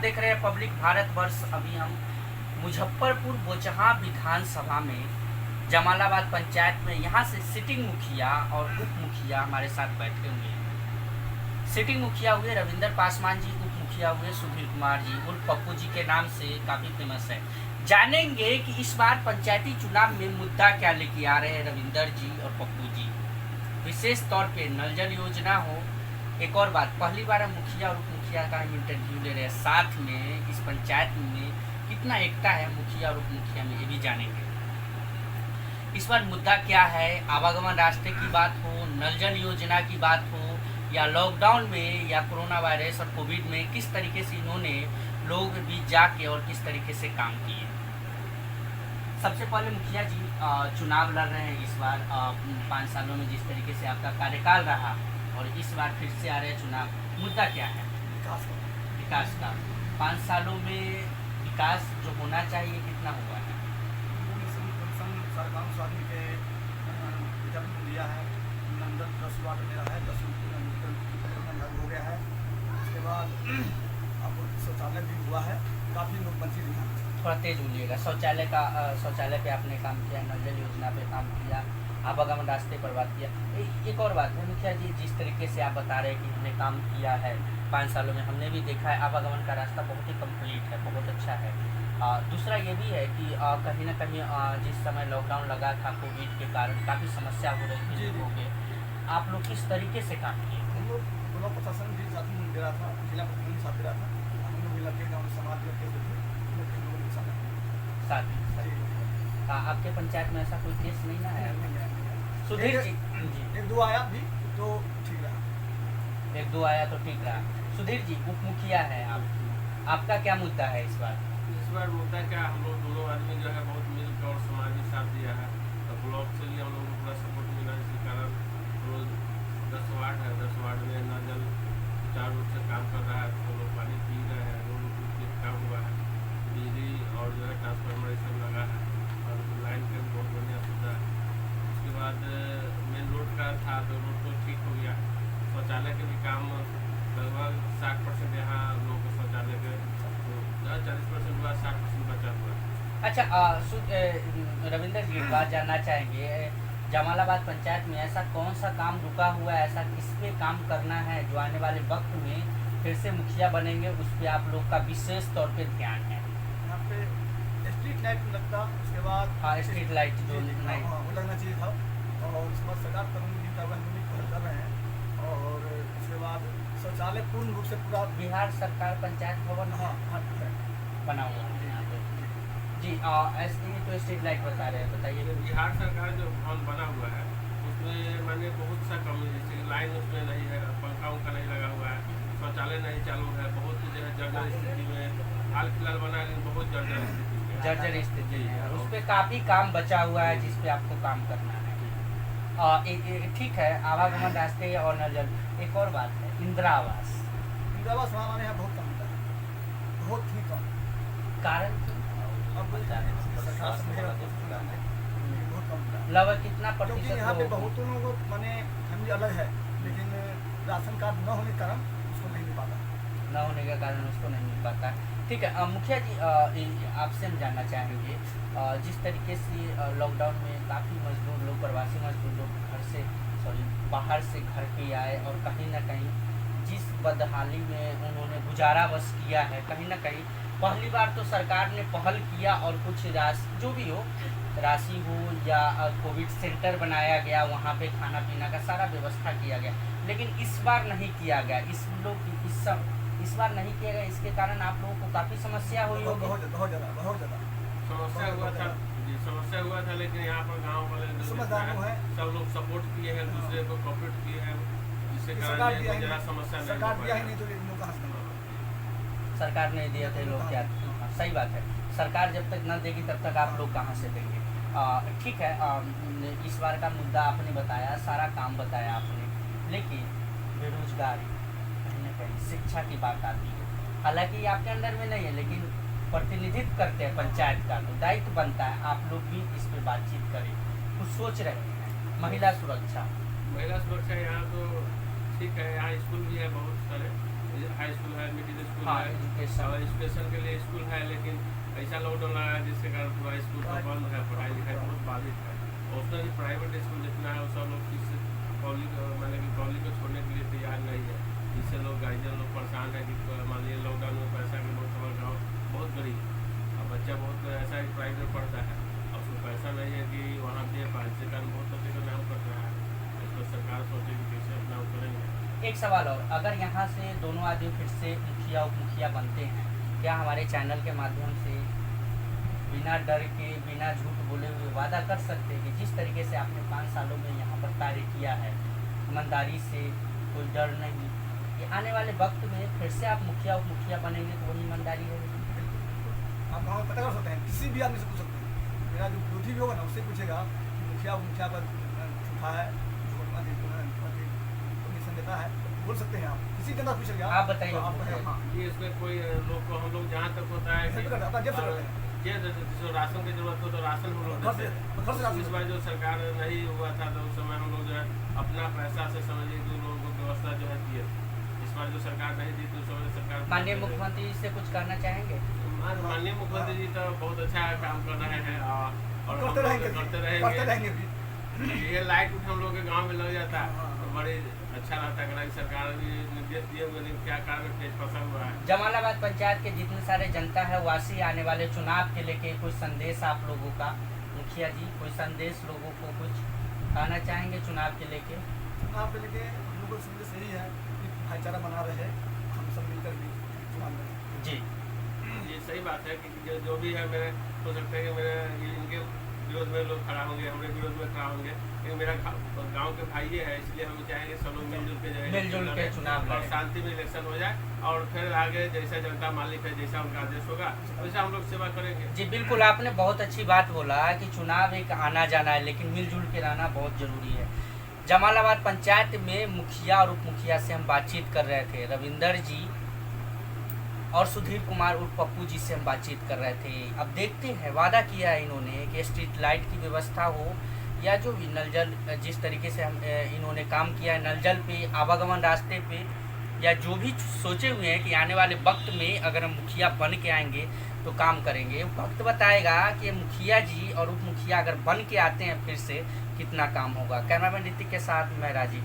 देख रहे हैं पब्लिक भारतवर्ष। अभी हम मुजफ्फरपुर बोचहां विधानसभा में जमालाबाद पंचायत में यहाँ से सिटिंग मुखिया और उप मुखिया हमारे साथ बैठे हुए हैं। सिटिंग मुखिया हुए रविंदर पासवान जी, उप मुखिया हुए सुधीर कुमार जी उर्फ पप्पू जी के नाम से काफ़ी फेमस है। जानेंगे कि इस बार पंचायती चुनाव में मुद्दा क्या लेके आ रहे हैं रविंदर जी और पप्पू जी। विशेष तौर पे नल जल योजना हो। एक और बात, पहली बार हम मुखिया और उप मुखिया का हम इंटरव्यू ले रहे हैं। साथ में इस पंचायत में कितना एकता है मुखिया और उप मुखिया में, ये भी जानेंगे। इस बार मुद्दा क्या है, आवागमन रास्ते की बात हो, नल जल योजना की बात हो, या लॉकडाउन में या कोरोना वायरस और कोविड में किस तरीके से इन्होंने लोग बीच जाके और किस तरीके से काम किए। सबसे पहले मुखिया जी, चुनाव लड़ रहे हैं इस बार। 5 सालों में जिस तरीके से आपका कार्यकाल रहा और इस बार फिर से आ रहे हैं चुनाव, मुद्दा क्या है? विकास का 5 सालों में विकास जो होना चाहिए कितना हुआ है? दिया है, 10 वार्ड मेरा है, 10 हो गया है। उसके बाद अब शौचालय भी हुआ है, काफ़ी लोग वंचित हैं। थोड़ा तेज बोलिएगा। शौचालय पे आपने काम किया, नल जल योजना पे काम किया, आवागमन रास्ते पर बात किया। एक और बात है मुखिया जी, जिस तरीके से आप बता रहे हैं कि हमने काम किया है 5 सालों में, हमने भी देखा है आवागमन का रास्ता बहुत ही कंप्लीट है, बहुत अच्छा है। दूसरा ये भी है कि कहीं ना कहीं जिस समय लॉकडाउन लगा था कोविड के कारण काफ़ी समस्या हो रही थी लोगों के, आप लोग किस तरीके से काम किए? हम लोग पुलिस प्रशासन भी साथ में दे रहा था, जिला प्रशासन भी साथ दे रहा था, हम लोग भी लगे गाँव समाज लगे साथ आपके पंचायत में ऐसा कोई केस नहीं ना है? सुधीर जी, एक दो आया भी तो ठीक रहा, 1-2 आया तो ठीक रहा। सुधीर जी, उप मुखिया है आप, आपका क्या मुद्दा है इस बार? इस बार मुद्दा क्या, हम लोग दोनों आदमी जो है बहुत मिलकर और समाज भी साथ दिया है, तो ब्लॉक से भी हम लोग को पूरा सपोर्ट मिला। इसी कारण रोज 10 वार्ड है, 10 वार्ड में नल जल सुचारू रूप से काम कर रहा है, तो लोग पानी पी रहे हैं, रोड काम हुआ है, बिजली और जो है ट्रांसफार्मर सब लगा है और लाइन का भी बहुत बढ़िया सुविधा है। उसके बाद मेन रोड का था तो रोड तो ठीक हो गया। शौचालय के भी काम लगभग 60% यहाँ लोगों को शौचालय के 40% हुआ, 60% बचा हुआ। अच्छा, रविंदर जी एक बात जानना चाहेंगे, जमालाबाद पंचायत में ऐसा कौन सा काम रुका हुआ है, ऐसा किस पे काम करना है जो आने वाले वक्त में फिर से मुखिया बनेंगे, उस पर आप लोग का विशेष तौर पे ध्यान है? यहाँ पे स्ट्रीट लाइट लगता, उसके बाद हाँ, स्ट्रीट लाइट जो वो लगना चाहिए था, और उसके बाद सरकार कानूनी कार्रवाई कर रहे हैं, और उसके बाद शौचालय पूर्ण रूप से पूरा बिहार सरकार पंचायत भवन बना हुआ है यहाँ पे जी। ऐसे ही तो स्ट्रीट लाइट बता रहे हैं, बताइए। बिहार सरकार जो भवन बना हुआ है उसमें मैंने बहुत सा कमी, जैसे लाइन उसमें नहीं है, पंखा उनका नहीं लगा हुआ है, शौचालय नहीं चालू है, बहुत जो है जर्जर स्थिति में हाल फिलहाल बना है, लेकिन बहुत जर्जर स्थिति है, उस पर काफ़ी काम बचा हुआ है जिस पे आपको काम करना है। ठीक है, आवागमन रास्ते और नल जल। एक और बात है, इंदिरा आवास हमारे यहाँ बहुत कम होता है, बहुत ही कम। कारण अब सरकार से बहुत कम होता है, लगभग कितना क्योंकि प्रतिशत यहाँ पे लोगों को? बहुतों लोगों को माने फैमिली अलग है, लेकिन राशन कार्ड न होने के कारण उसको नहीं मिल पाता, न होने के कारण उसको नहीं मिल पाता। ठीक है मुखिया जी, आपसे हम जानना चाहेंगे, जिस तरीके से लॉकडाउन में काफ़ी मजदूर लोग, प्रवासी मजदूर लोग बाहर से घर पे आए और कहीं ना कहीं जिस बदहाली में उन्होंने गुजारा बस किया है, कहीं ना कहीं पहली बार तो सरकार ने पहल किया और कुछ राशि जो भी हो, राशि हो या कोविड सेंटर बनाया गया, वहाँ पे खाना पीना का सारा व्यवस्था किया गया, लेकिन इस बार नहीं किया गया। इस बार नहीं किया गया, इसके कारण आप लोगों को काफ़ी समस्या हुई होगी। बहुत ज़्यादा समस्या हुआ था, लेकिन यहाँ पर गाँव वाले सब लोग सपोर्ट किए हैं, दूसरे को कॉपरेट किए हैं, जिससे कारण समस्या नहीं सरकार नहीं दिया थे लोग क्या? सही बात है, सरकार जब तक न देगी तब तक आप लोग कहाँ से देंगे? ठीक है, इस बार का मुद्दा आपने बताया, सारा काम बताया आपने, लेकिन बेरोजगारी, कहीं ना कहीं शिक्षा की बात आती है। हालांकि आपके अंडर में नहीं है, लेकिन प्रतिनिधित्व करते हैं पंचायत का, तो दायित्व बनता है आप लोग भी इस पर बातचीत करें, कुछ सोच रहे हैं। महिला सुरक्षा यहाँ तो ठीक है, यहाँ स्कूल भी है बहुत सारे, हाई स्कूल है, मिडिल स्कूल हाँ, है एजुकेशन। और एजुकेशन के लिए स्कूल है, लेकिन ऐसा लॉकडाउन लगा है जिसके कारण पूरा स्कूल का बंद है, पढ़ाई लिखाई बहुत बाधित है। और उसमें भी प्राइवेट स्कूल जितना है वो सब लोग किस पब्लिक मैंने कि पब्लिक को छोड़ने के लिए तैयार नहीं है, जिससे लोग गार्जियन लोग परेशान है कि मान लीजिए लॉकडाउन में पैसा के बहुत समझ गाँव बहुत गरीब और बच्चा बहुत ऐसा है प्राइवेट में पढ़ता है, अब उसको पैसा नहीं है कि वहाँ दे पाए, इसके कारण बहुत बच्चे का नाम कर रहा है। इसको सरकार सोचे कि कैसे अपना वो करेंगे। एक सवाल और, अगर यहाँ से दोनों आदमी फिर से मुखिया उप मुखिया बनते हैं, क्या हमारे चैनल के माध्यम से बिना डर के बिना झूठ बोले हुए वादा कर सकते हैं कि जिस तरीके से आपने 5 सालों में यहाँ पर कार्य किया है ईमानदारी से, कोई डर नहीं, कि आने वाले वक्त में फिर से आप मुखिया उप मुखिया बनेंगे तो वही ईमानदारी रहेगी? आप वहाँ पता कर सकते हैं, किसी भी आदमी से पूछ सकते हैं। मेरा जो विरोधी भी होगा ना उससे पूछेगा कि मुखिया मुखिया पर झूठा है, परमिशन देता है, बोल सकते हैं आप, किसी जनता पूछेगा आप बताइए। तो आप कहें, हाँ ये इसमें कोई लोग को हम लोग जहाँ तक होता है कि अपना जेब से करते हैं। जो राशन की जरूरत हो तो राशन हम लोग घर से देते घर से हैं। राशन इस बार जो सरकार नहीं हुआ था तो उस समय हम लोग जो है अपना पैसा से समझिए कि लोगों को व्यवस्था जो है दिए। इस बार जो सरकार नहीं दी तो उस समय सरकार माननीय मुख्यमंत्री जी से कुछ कहना चाहेंगे? माननीय मुख्यमंत्री जी तो बहुत अच्छा काम कर रहे हैं और करते रहेंगे करते रहेंगे भी। ये लाइट उठ हम लोग के गाँव में लग जाता है तो बड़ी अच्छा रहता है। कि सरकार भी निर्देश दिए हुए लेकिन क्या कारण तेज फंसा हुआ है। जमालाबाद पंचायत के जितने सारे जनता है वासी आने वाले चुनाव के लेके कोई संदेश आप लोगों का, मुखिया जी कोई संदेश लोगों को कुछ कहना चाहेंगे चुनाव के लेके? चुनाव के लेके हम लोगों का संदेश यही है कि भाईचारा बना रहे, हम सब मिलकर भी चुनाव लड़ें। जी ये सही बात है कि जो भी है मेरे हो सकता है कि मेरे इनके विरोध में लोग खड़ा होंगे, हमारे विरोध में खड़ा होंगे, लेकिन मेरा गांव के भाई है इसलिए हम चाहेंगे सब लोग मिलजुल के जाए, मिलजुल के चुनाव और लड़ें। शांति में इलेक्शन हो जाए और फिर आगे जैसा जनता मालिक है जैसा उनका आदेश होगा वैसा हम लोग सेवा करेंगे। जी बिल्कुल, आपने बहुत अच्छी बात बोला कि चुनाव एक आना जाना है लेकिन मिलजुल के रहना बहुत ज़रूरी है। जमालाबाद पंचायत में मुखिया और उप मुखिया से हम बातचीत कर रहे थे, रविंदर जी और सुधीर कुमार उर्फ पप्पू जी से हम बातचीत कर रहे थे। अब देखते हैं, वादा किया है इन्होंने कि स्ट्रीट लाइट की व्यवस्था हो या जो भी नल जल, जिस तरीके से हम इन्होंने काम किया है नल जल पे, आवागमन रास्ते पे, या जो भी सोचे हुए हैं कि आने वाले वक्त में अगर हम मुखिया बन के आएंगे तो काम करेंगे। वक्त बताएगा कि मुखिया जी और उप मुखिया अगर बन के आते हैं फिर से कितना काम होगा। कैमरामैन ऋतिक के साथ मैं राजीव।